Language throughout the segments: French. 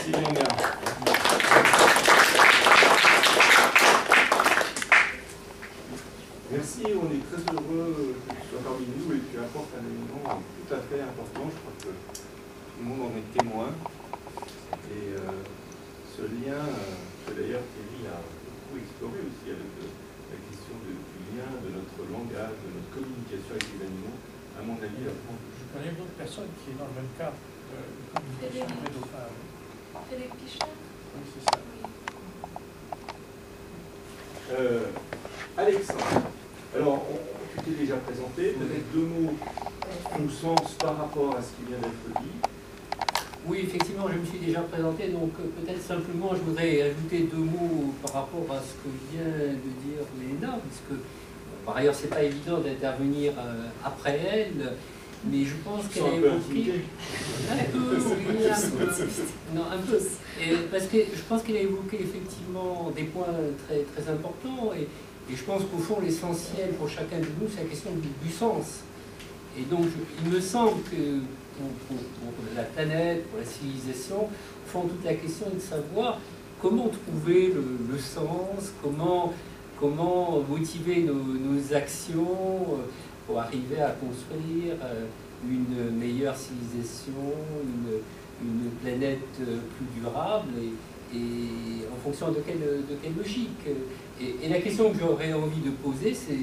Merci Léonard. Merci, on est très heureux que tu sois parmi nous et tu apportes un élément tout à fait important. Je crois que tout le monde en est témoin. Et ce lien, que d'ailleurs Thierry a beaucoup exploré aussi avec la question du lien de notre langage, de notre communication avec les animaux, à mon avis, apprend. Je connais d'autres personnes qui est dans le même cas de communication avec les dauphins. Philippe Pichard. Oui, c'est ça. Alexandre, alors tu t'es déjà présenté, peut-être deux mots au sens par rapport à ce qui vient d'être dit. Oui, effectivement, je me suis déjà présenté, donc peut-être simplement je voudrais ajouter deux mots par rapport à ce que vient de dire Léna, puisque par ailleurs c'est pas évident d'intervenir après elle, mais je pense qu'elle a évoqué un peu, oui, un peu. Non, un peu. Et parce que je pense qu'elle a évoqué effectivement des points très, très importants, et je pense qu'au fond l'essentiel pour chacun de nous c'est la question du sens. Et donc il me semble que pour la planète, pour la civilisation, au fond, toute la question est de savoir comment trouver le sens, comment motiver nos actions pour arriver à construire une meilleure civilisation, une planète plus durable, et en fonction de quelle logique. Et la question que j'aurais envie de poser, c'est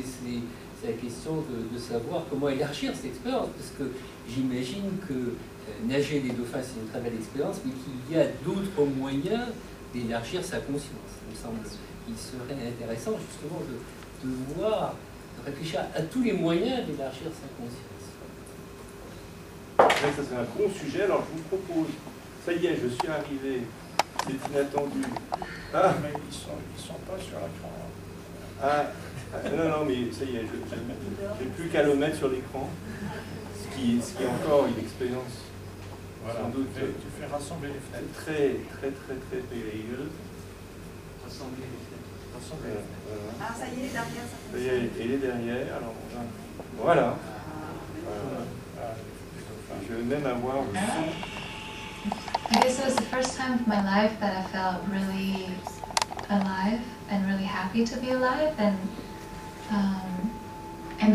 la question de savoir comment élargir cette expérience, parce que j'imagine que nager les dauphins, c'est une très belle expérience, mais qu'il y a d'autres moyens d'élargir sa conscience. Il me semble qu'il serait intéressant justement de voir, de réfléchir à tous les moyens d'élargir sa conscience. Ça c'est un bon sujet, alors je vous propose, ça y est, je suis arrivé, c'est inattendu. Ah, mais ils sont pas sur l'écran. Ah, non, mais ça y est, j'ai plus qu'à le mettre sur l'écran, ce qui est encore une expérience, Voilà, sans doute, tu fais rassembler les fenêtres. très périlleuse. Rassembler les fenêtres. Rassembler les fenêtres. Ah, ça y est, derrière, ça Ça y est, elle est derrière, alors voilà. Je vais même avoir le son. I guess it was the first time in my life that I felt really alive and really happy to be alive, and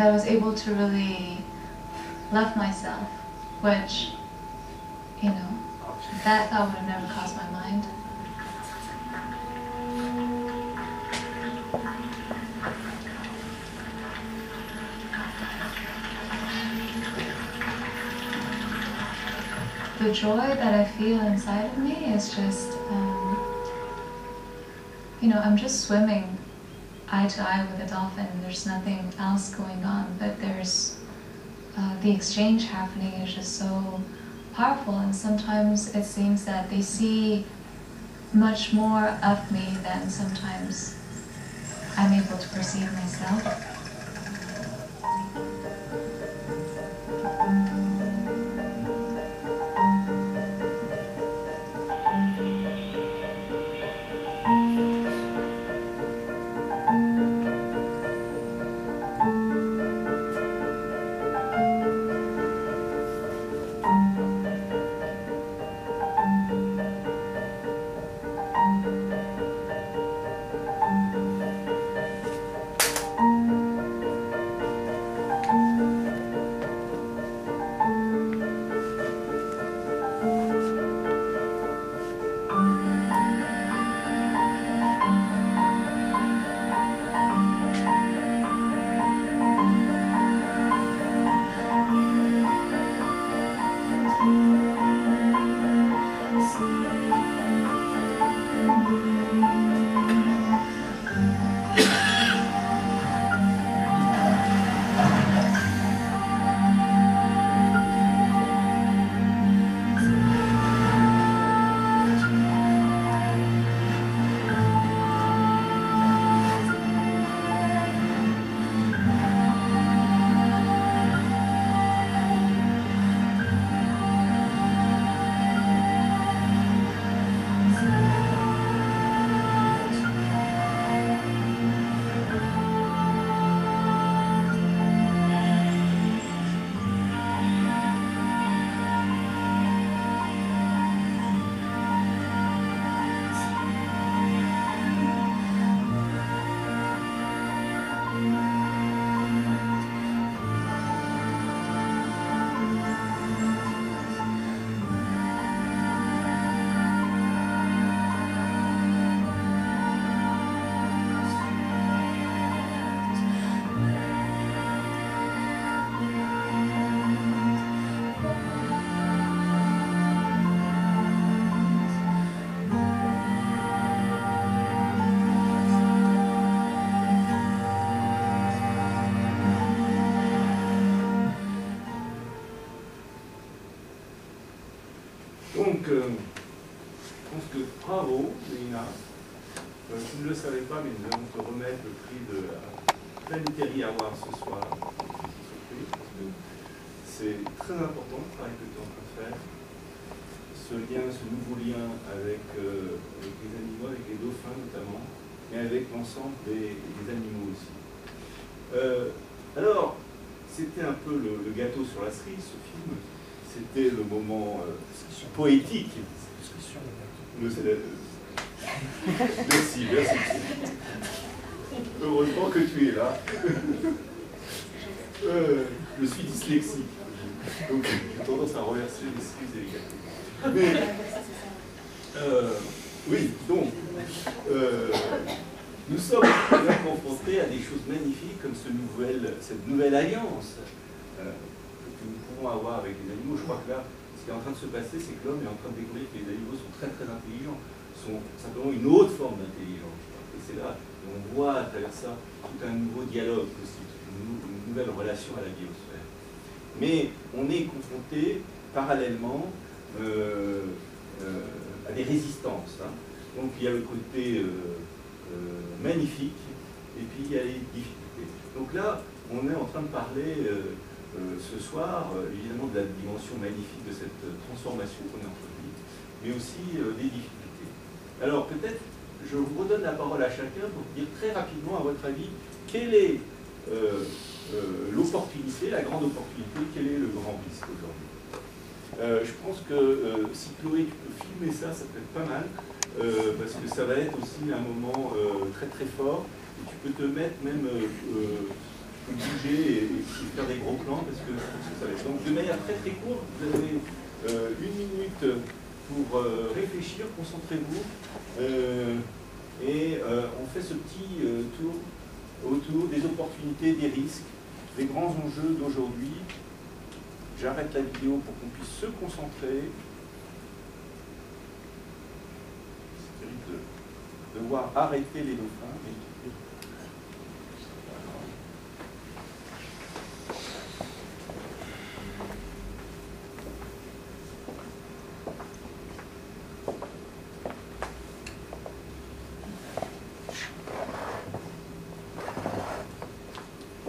I was able to really love myself, which, you know, that thought would have never crossed my mind. The joy that I feel inside of me is just, you know, I'm just swimming eye to eye with a dolphin. There's nothing else going on, but there's the exchange happening is just so powerful, and sometimes it seems that they see much more of me than sometimes I'm able to perceive myself. pense que bravo, Léina. Tu ne le savais pas, mais nous allons te remettre le prix de la Planétérie Award ce soir. C'est très important le travail que tu es en train de faire. Ce lien, ce nouveau lien avec les animaux, avec les dauphins notamment, mais avec l'ensemble des animaux aussi. Alors, c'était un peu le gâteau sur la cerise, ce film. C'était le moment poétique. Merci, merci. Heureusement que tu es là. Je suis dyslexique. Donc j'ai tendance à renverser les cerises et les gâteaux. Mais, oui, donc, nous sommes là confrontés à des choses magnifiques comme cette nouvelle alliance que nous pouvons avoir avec les animaux. Je crois que là, ce qui est en train de se passer, c'est que l'homme est en train de découvrir que les animaux sont très très intelligents, sont simplement une autre forme d'intelligence. Et c'est là, on voit à travers ça tout un nouveau dialogue possible, une nouvelle relation à la biosphère. Mais on est confronté parallèlement à des résistances. Hein. Donc il y a le côté magnifique et puis il y a les difficultés. Donc là, on est en train de parler ce soir, évidemment, de la dimension magnifique de cette transformation qu'on est entretenue, mais aussi des difficultés. Alors peut-être, je vous redonne la parole à chacun pour dire très rapidement, à votre avis, quelle est l'opportunité, la grande opportunité, quel est le grand risque aujourd'hui. Je pense que si Chloé, tu peux filmer ça, ça peut être pas mal, parce que ça va être aussi un moment très très fort, et tu peux te mettre même, bouger et faire des gros plans, parce que ça va être. Donc de manière très très courte, vous avez 1 minute pour réfléchir, concentrez-vous, et on fait ce petit tour autour des opportunités, des risques, des grands enjeux d'aujourd'hui. J'arrête la vidéo pour qu'on puisse se concentrer. C'est terrible de devoir arrêter les dauphins.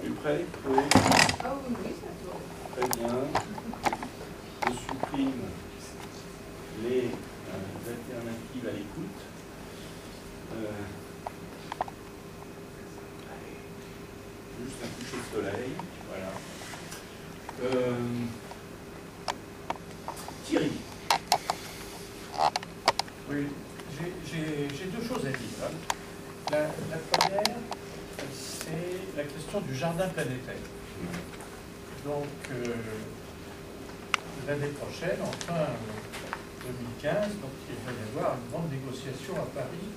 Tu es prêt, Chloé? Ah oui, oui, ça tourne. Très bien. Je supprime les alternatives à l'écoute. Juste un coucher de soleil. Voilà. Thierry. Oui, j'ai deux choses à dire. La première, c'est la question du jardin planétaire. Donc, l'année prochaine, en fin 2015, donc, il va y avoir une grande négociation à Paris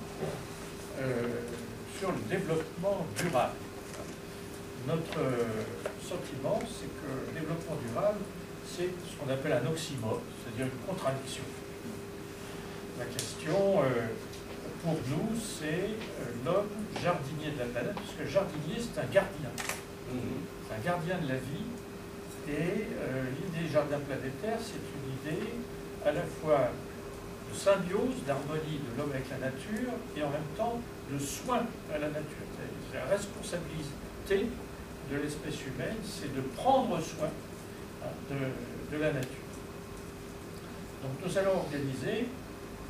sur le développement durable. Notre sentiment, c'est que le développement durable, c'est ce qu'on appelle un oxymore, c'est-à-dire une contradiction. La question, pour nous, c'est l'homme jardinier de la planète, parce que jardinier, c'est un gardien. C'est un gardien de la vie. Et l'idée jardin planétaire, c'est une idée à la fois de symbiose, d'harmonie de l'homme avec la nature, et en même temps de soin à la nature. C'est la responsabilité de l'espèce humaine, c'est de prendre soin de la nature. Donc nous allons organiser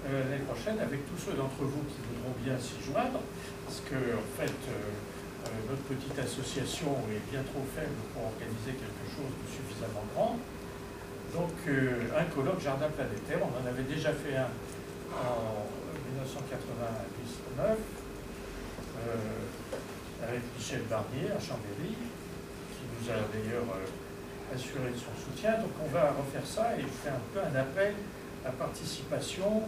l'année prochaine avec tous ceux d'entre vous qui voudront bien s'y joindre, parce que en fait notre petite association est bien trop faible pour organiser quelque chose de suffisamment grand. Donc un colloque jardin planétaire, on en avait déjà fait un en 1999 avec Michel Barnier à Chambéry, qui nous a d'ailleurs assuré de son soutien. Donc on va refaire ça et faire un peu un appel à participation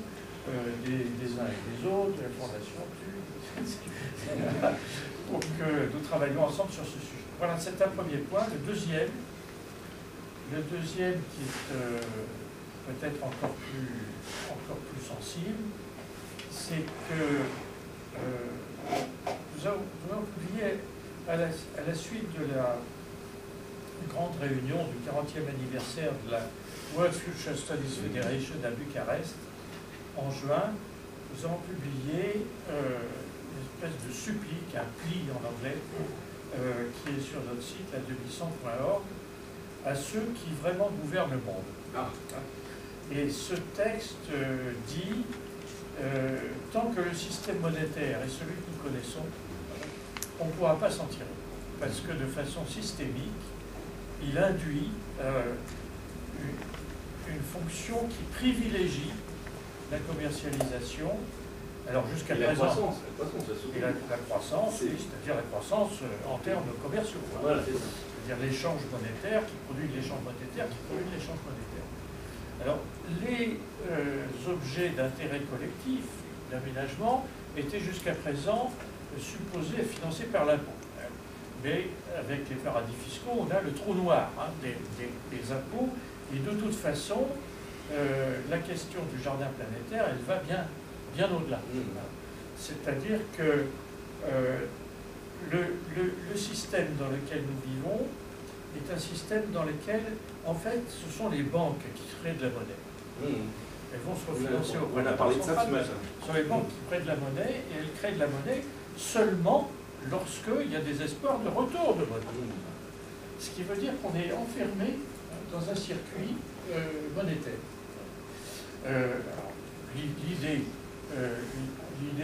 des uns et des autres, de la Fondation pour que nous travaillions ensemble sur ce sujet. Voilà, c'est un premier point. Le deuxième qui est peut-être encore plus sensible, c'est que nous avons publié à la suite de la grande réunion du 40e anniversaire de la World Future Studies Federation à Bucarest, en juin, nous avons publié une espèce de supplique, un pli en anglais, qui est sur notre site, la2000.org, à ceux qui vraiment gouvernent le monde. Et ce texte dit, tant que le système monétaire est celui que nous connaissons, on ne pourra pas s'en tirer. Parce que de façon systémique, il induit une fonction qui privilégie la commercialisation. Alors jusqu'à présent, la croissance, c'est-à-dire la croissance en termes commerciaux. Voilà, c'est-à-dire l'échange monétaire qui produit l'échange monétaire qui produit l'échange monétaire. Alors les objets d'intérêt collectif, d'aménagement, étaient jusqu'à présent supposés et financés par l'impôt. Mais avec les paradis fiscaux, on a le trou noir des impôts. Et de toute façon, la question du jardin planétaire, elle va bien au-delà. C'est-à-dire que le système dans lequel nous vivons est un système dans lequel, en fait, ce sont les banques qui créent de la monnaie. Elles vont se refinancer auprès de la Banque centrale. Ce sont les banques qui créent de la monnaie, et elles créent de la monnaie seulement lorsqu'il y a des espoirs de retour de monnaie. Ce qui veut dire qu'on est enfermé dans un circuit monétaire. L'idée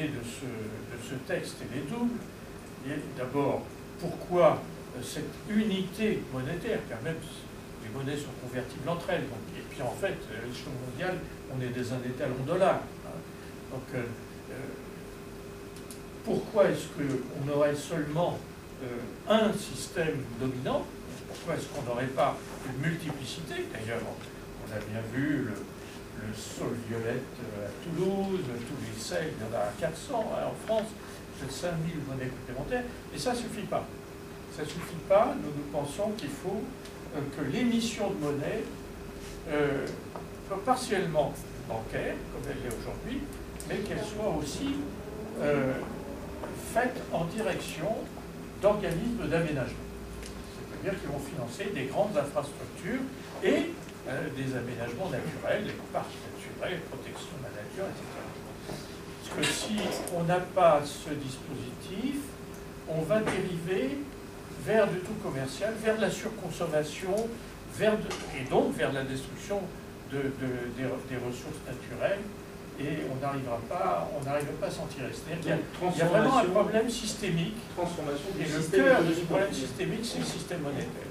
de ce texte, elle est double. D'abord, pourquoi cette unité monétaire, car même les monnaies sont convertibles entre elles. Donc, et puis en fait, à l'échelon mondial, on est des un étal en dollars. Donc, pourquoi est-ce qu'on aurait seulement un système dominant? Pourquoi est-ce qu'on n'aurait pas une multiplicité? D'ailleurs, on a bien vu le sol violette à Toulouse, tous les sels, il y en a 400 en France, peut-être 5000 monnaies complémentaires, et ça ne suffit pas. Ça ne suffit pas, nous pensons qu'il faut que l'émission de monnaie soit partiellement bancaire, comme elle l'est aujourd'hui, mais qu'elle soit aussi faite en direction d'organismes d'aménagement. C'est-à-dire qu'ils vont financer des grandes infrastructures et des aménagements naturels, des parcs naturels, protection de la nature, etc. Parce que si on n'a pas ce dispositif, on va dériver vers du tout commercial, vers de la surconsommation, et donc vers la destruction des ressources naturelles, et on n'arrivera pas à s'en tirer. C'est-à-dire qu'il y a vraiment un problème systémique, et le cœur de ce problème systémique, c'est le système monétaire.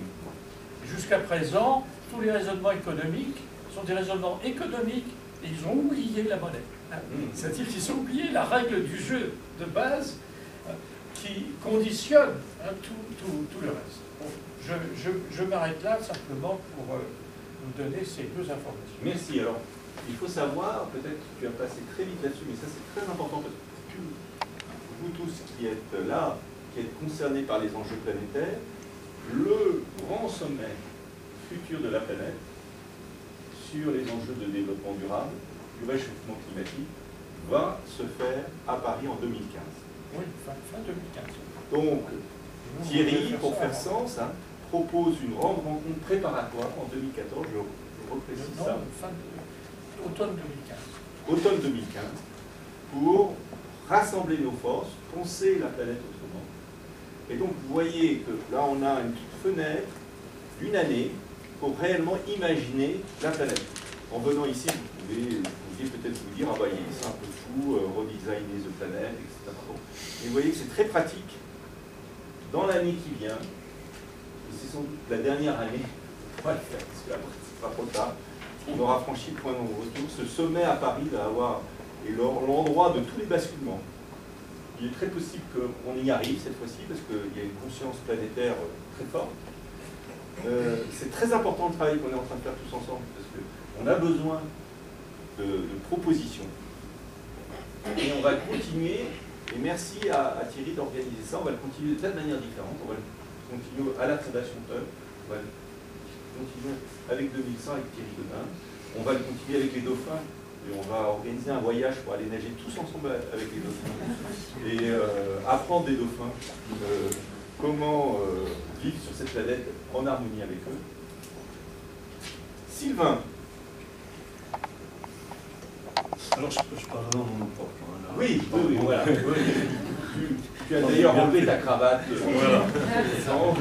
Jusqu'à présent, tous les raisonnements économiques sont des raisonnements économiques, et ils ont oublié la monnaie. C'est-à-dire qu'ils ont oublié la règle du jeu de base qui conditionne tout le reste. Bon, je m'arrête là simplement pour nous donner ces deux informations. Merci. Alors, il faut savoir, peut-être que tu as passé très vite là-dessus, mais ça c'est très important parce que vous tous qui êtes là, qui êtes concernés par les enjeux planétaires, le grand sommet futur de la planète sur les enjeux de développement durable, du réchauffement climatique, va se faire à Paris en 2015. Oui, fin 2015. Donc, Thierry, pour faire sens, propose une grande rencontre préparatoire en 2014, je reprécise ça. Automne 2015. Automne 2015, pour rassembler nos forces, penser la planète autrement. Et donc, vous voyez que là, on a une petite fenêtre d'une année pour réellement imaginer la planète. En venant ici, vous pouvez peut-être vous dire, ah bah, c'est un peu fou, redesigner the planète, etc. Mais vous voyez que c'est très pratique. Dans l'année qui vient, et c'est sans doute la dernière année, on va le faire, parce que après, c'est pas trop tard, on aura franchi le point de retour. Ce sommet à Paris va avoir l'endroit de tous les basculements. Il est très possible qu'on y arrive cette fois-ci, parce qu'il y a une conscience planétaire très forte. C'est très important le travail qu'on est en train de faire tous ensemble, parce qu'on a besoin de propositions. Et on va continuer, et merci à Thierry d'organiser ça, on va le continuer de plein de manières différentes. On va le continuer à la Fondation Teub, on va le continuer avec 2100, avec Thierry Godin, on va le continuer avec les dauphins, et on va organiser un voyage pour aller nager tous ensemble avec les dauphins, et apprendre des dauphins comment vivre sur cette planète en harmonie avec eux. Alors, je parlerai en mon nom propre. Hein, là. Oui, voilà. Tu as d'ailleurs enlevé ta cravate. Voilà. Sans-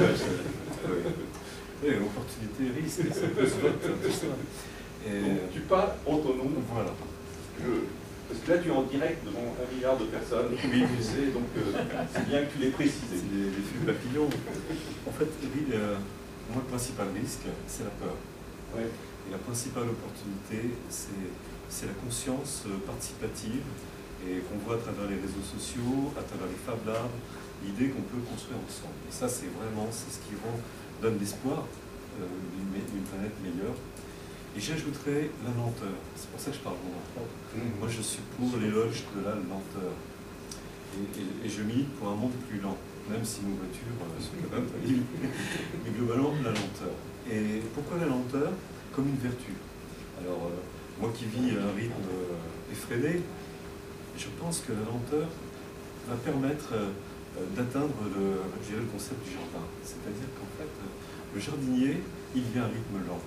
Oui, opportunité, risque, ça peut se vote, tout ça. Et, Donc, tu parles en ton nom. voilà. Parce que là, tu es en direct devant 1 milliard de personnes. Oui, tu sais, donc c'est bien que tu l'aies précisé. C'est les flux papillons. En fait, moi, le principal risque, c'est la peur. Ouais. Et la principale opportunité, c'est la conscience participative et qu'on voit à travers les réseaux sociaux, à travers les Fab Labs, l'idée qu'on peut construire ensemble. Et ça, c'est ce qui donne l'espoir d'une planète meilleure. Et j'ajouterais la lenteur. C'est pour ça que je parle de mon propre. Moi, je suis pour l'éloge de la lenteur. Et je milite pour un monde plus lent, même si nos voitures sont quand même pas libres. Mais globalement, la lenteur. Et pourquoi la lenteur? Comme une vertu. Alors, moi qui vis à un rythme effréné, je pense que la lenteur va permettre d'atteindre le concept du jardin. C'est-à-dire qu'en fait, le jardinier, il vit un rythme lent.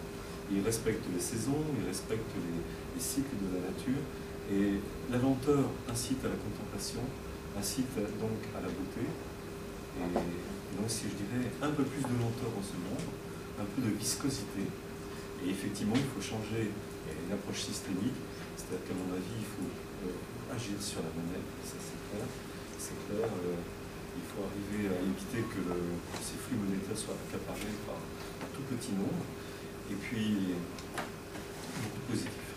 Il respecte les saisons, il respecte les cycles de la nature. Et la lenteur incite à la contemplation, incite donc à la beauté. Et donc, si je dirais un peu plus de lenteur dans ce monde, un peu de viscosité. Et effectivement, il faut changer une approche systémique. C'est-à-dire qu'à mon avis, il faut agir sur la monnaie, ça c'est clair. C'est clair, il faut arriver à éviter que ces flux monétaires soient accaparés par un tout petit nombre. Et puis, beaucoup de positif.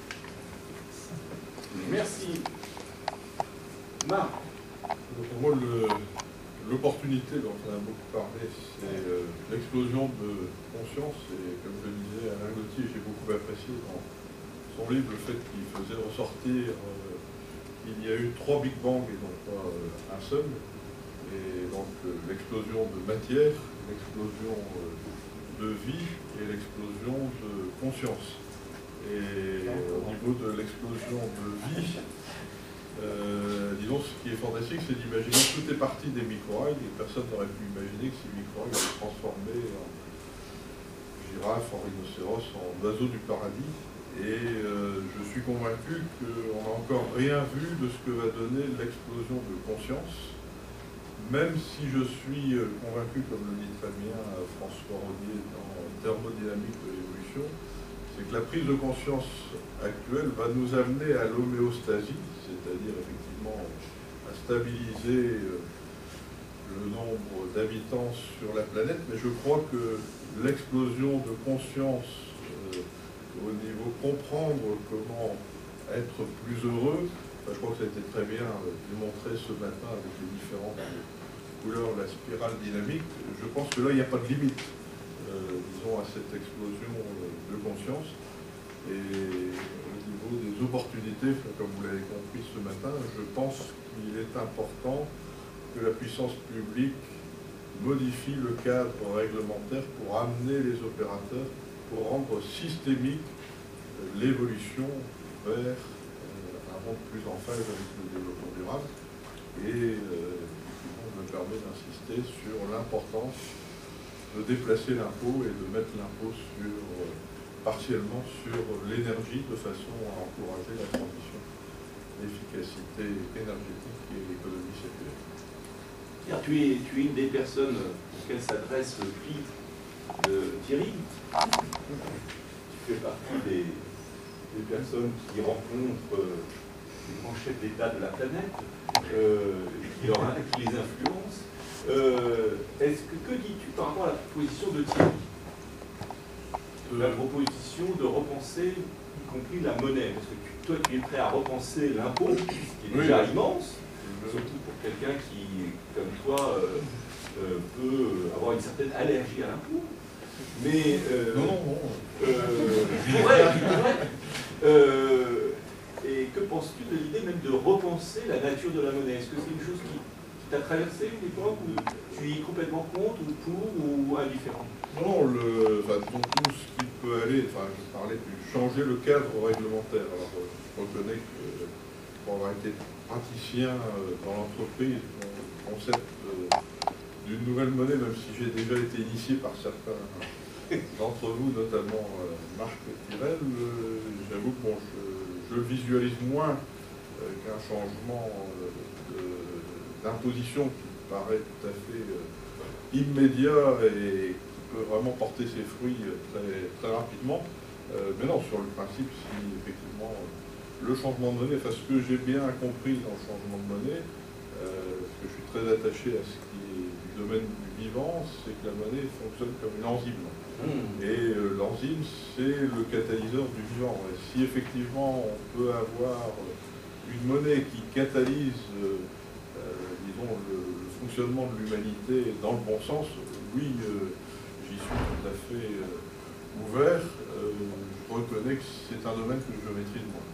Merci. Marc. Pour moi, l'opportunité dont on a beaucoup parlé, c'est l'explosion de conscience. Et comme je le disais, Alain Gauthier, j'ai beaucoup apprécié dans son livre le fait qu'il faisait ressortir qu'il y a eu 3 Big Bang et non pas un seul. Et donc l'explosion de matière, l'explosion de vie et l'explosion de conscience. Et au niveau de l'explosion de vie, disons, ce qui est fantastique, c'est d'imaginer que tout est parti des micro-algues et personne n'aurait pu imaginer que ces micro-algues allaient se transformer en girafes, en rhinocéros, en oiseaux du paradis. Et je suis convaincu qu'on n'a encore rien vu de ce que va donner l'explosion de conscience, même si je suis convaincu, comme le dit très bien François Rodier dans Thermodynamique de l'évolution, c'est que la prise de conscience actuelle va nous amener à l'homéostasie, c'est-à-dire effectivement à stabiliser le nombre d'habitants sur la planète, mais je crois que l'explosion de conscience au niveau comprendre comment être plus heureux, je crois que ça a été très bien démontré ce matin avec les différentes couleurs de la spirale dynamique. Je pense que là, il n'y a pas de limite, disons, à cette explosion de conscience. Et au niveau des opportunités, comme vous l'avez compris ce matin, je pense qu'il est important que la puissance publique modifie le cadre réglementaire pour amener les opérateurs, pour rendre systémique l'évolution vers un monde plus en phase avec le développement durable. Et je me permets d'insister sur l'importance de déplacer l'impôt et de mettre l'impôt partiellement sur l'énergie de façon à encourager la transition, l'efficacité énergétique et l'économie circulaire. Tu es une des personnes auxquelles s'adresse le prix de Thierry. Tu fais partie des personnes qui rencontrent les grands chefs d'État de la planète, qui les influencent. Que dis-tu par rapport à la proposition de Thierry? La proposition de repenser, y compris la monnaie, parce que toi, tu es prêt à repenser l'impôt, qui est déjà immense, surtout pour quelqu'un qui, comme toi, peut avoir une certaine allergie à l'impôt. Mais et que penses-tu de l'idée même de repenser la nature de la monnaie? Est-ce que c'est une chose qui t'a traversé une époque où tu es complètement contre ou pour ou indifférent? Non, disons tout ce qui peut aller, je parlais de changer le cadre réglementaire. Alors, je reconnais que pour avoir été praticien dans l'entreprise, le concept d'une nouvelle monnaie, même si j'ai déjà été initié par certains d'entre vous, notamment Marc Tirel, j'avoue que je le visualise moins qu'un changement d'imposition qui paraît tout à fait immédiat et qui peut vraiment porter ses fruits très, très rapidement. Mais non, sur le principe, si effectivement le changement de monnaie, enfin ce que j'ai bien compris dans le changement de monnaie, parce que je suis très attaché à ce qui est du domaine du vivant, c'est que la monnaie fonctionne comme une enzyme. Et l'enzyme, c'est le catalyseur du vivant. Et si effectivement on peut avoir une monnaie qui catalyse, disons, le fonctionnement de l'humanité dans le bon sens, oui, j'y suis tout à fait ouvert. Je reconnais que c'est un domaine que je maîtrise moins.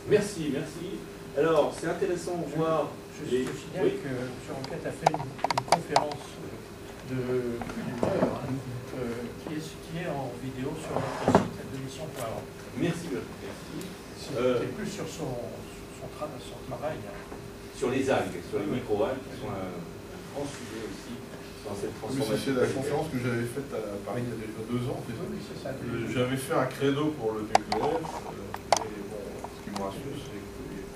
Merci, merci. Alors, c'est intéressant de voir... Je signale que sur Enquête a fait une conférence de plus d'une heure qui est en vidéo sur notre site admission.org. Merci, merci. C'était plus sur son travail. Sur les algues, sur les micro-algues, qui sont un grand sujet aussi dans cette transformation. C'est la conférence que j'avais faite à Paris il y a déjà 2 ans. Oui, c'est ça. J'avais fait un credo pour le nucléaire. Et bon, ce qui me rassure, c'est qu'il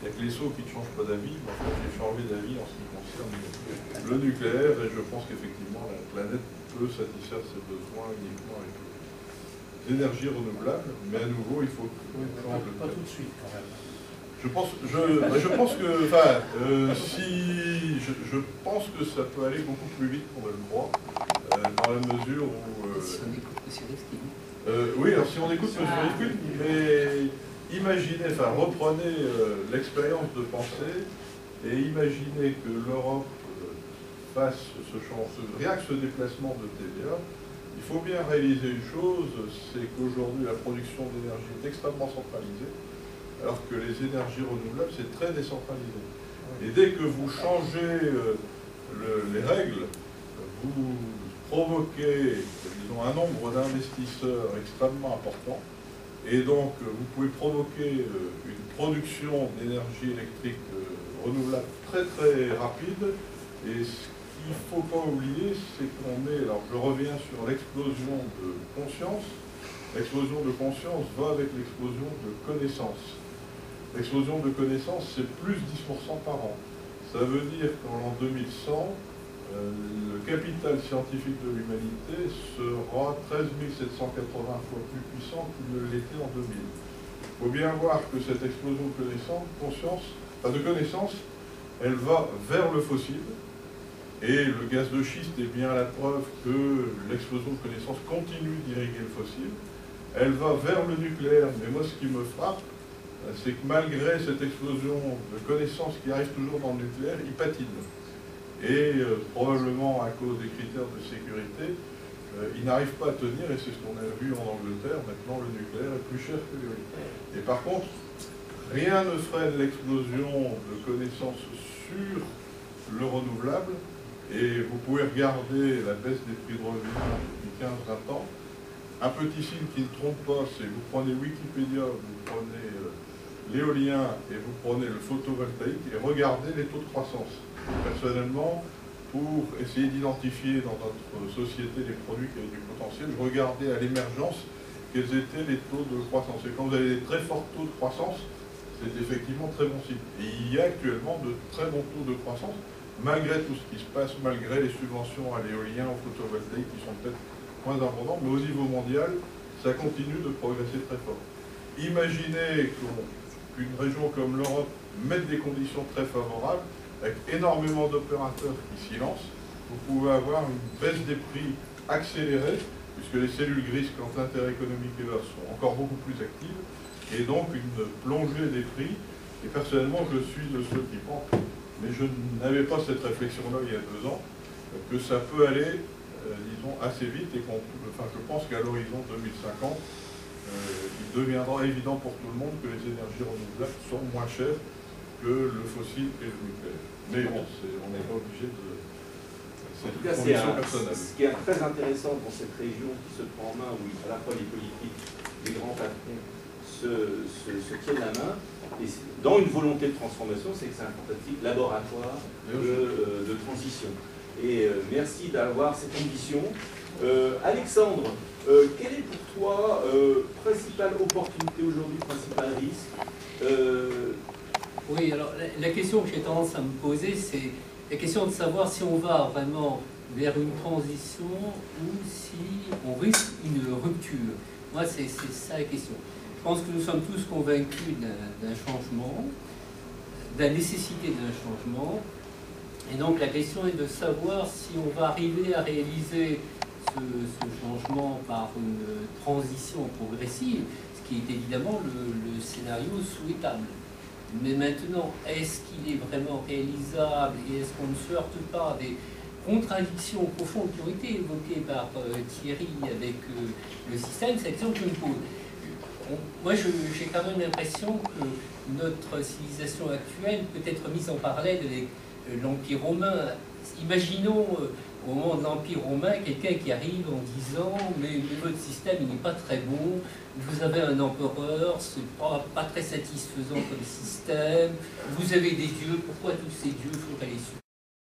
n'y a que les sots qui ne changent pas d'avis. Enfin, j'ai changé d'avis en ce qui concerne le nucléaire. Et je pense qu'effectivement, la planète peut satisfaire ses besoins uniquement avec des énergies renouvelables. Mais à nouveau, il faut changer Pas tout de suite, quand même. Je pense que, enfin, je pense que ça peut aller beaucoup plus vite qu'on ne le croit, dans la mesure où... Si on écoute M. Rifkin. Oui, alors si on écoute M. Rifkin, mais imaginez, enfin, reprenez l'expérience de pensée et imaginez que l'Europe fasse rien que ce déplacement de TVA. Il faut bien réaliser une chose, c'est qu'aujourd'hui la production d'énergie est extrêmement centralisée, alors que les énergies renouvelables, c'est très décentralisé. Et dès que vous changez les règles, vous provoquez, disons, un nombre d'investisseurs extrêmement important, et donc vous pouvez provoquer une production d'énergie électrique renouvelable très très rapide. Et ce qu'il ne faut pas oublier, c'est qu'on est, alors je reviens sur l'explosion de conscience. L'explosion de conscience va avec l'explosion de connaissances. L'explosion de connaissances, c'est plus 10% par an. Ça veut dire qu'en 2100, le capital scientifique de l'humanité sera 13 780 fois plus puissant qu'il ne l'était en 2000. Il faut bien voir que cette explosion de connaissances, elle va vers le fossile. Et le gaz de schiste est bien la preuve que l'explosion de connaissances continue d'irriguer le fossile. Elle va vers le nucléaire, mais moi ce qui me frappe, c'est que malgré cette explosion de connaissances qui arrive toujours dans le nucléaire, il patine. Et probablement à cause des critères de sécurité, il n'arrive pas à tenir, et c'est ce qu'on a vu en Angleterre. Maintenant, le nucléaire est plus cher que l'éolien. Et par contre, rien ne freine l'explosion de connaissances sur le renouvelable. Et vous pouvez regarder la baisse des prix de revenus depuis 15-20 ans. Un petit signe qui ne trompe pas, c'est vous prenez Wikipédia, vous prenez l'éolien et vous prenez le photovoltaïque et regardez les taux de croissance. Personnellement, pour essayer d'identifier dans notre société les produits qui avaient du potentiel, je regardais à l'émergence quels étaient les taux de croissance. Et quand vous avez des très forts taux de croissance, c'est effectivement très bon signe. Et il y a actuellement de très bons taux de croissance, malgré tout ce qui se passe, malgré les subventions à l'éolien, au photovoltaïque qui sont peut-être moins importantes, mais au niveau mondial, ça continue de progresser très fort. Imaginez qu'une région comme l'Europe mette des conditions très favorables, avec énormément d'opérateurs qui s'y lancent, vous pouvez avoir une baisse des prix accélérée, puisque les cellules grises, quand l'intérêt économique est là, sont encore beaucoup plus actives, et donc une plongée des prix. Et personnellement, je suis de ceux qui pensent, mais je n'avais pas cette réflexion-là il y a 2 ans, que ça peut aller, disons, assez vite, et je pense qu'à l'horizon 2050, il deviendra évident pour tout le monde que les énergies renouvelables sont moins chères que le fossile et le nucléaire. Mais bon, on n'est pas obligé de... En tout cas, ce qui est très intéressant dans cette région qui se prend en main, où à la fois les politiques, les grands patrons se tiennent la main, et dans une volonté de transformation, c'est que c'est un fantastique laboratoire de transition. Et merci d'avoir cette ambition. Alexandre, quelle est pour toi principale opportunité aujourd'hui, principal risque Oui, alors la question que j'ai tendance à me poser, c'est la question de savoir si on va vraiment vers une transition ou si on risque une rupture. Moi, c'est ça la question. Je pense que nous sommes tous convaincus d'un changement, de la nécessité d'un changement. Et donc la question est de savoir si on va arriver à réaliser ce changement par une transition progressive, ce qui est évidemment le scénario souhaitable. Mais maintenant, est-ce qu'il est vraiment réalisable et est-ce qu'on ne se heurte pas à des contradictions profondes qui ont été évoquées par Thierry avec le système? C'est la question que je me pose. Moi, j'ai quand même l'impression que notre civilisation actuelle peut être mise en parallèle avec l'Empire romain. Imaginons au moment de l'Empire romain quelqu'un qui arrive en disant mais votre système il n'est pas très bon, vous avez un empereur, c'est pas très satisfaisant comme système, vous avez des dieux, pourquoi tous ces dieux, il faudrait les supprimer.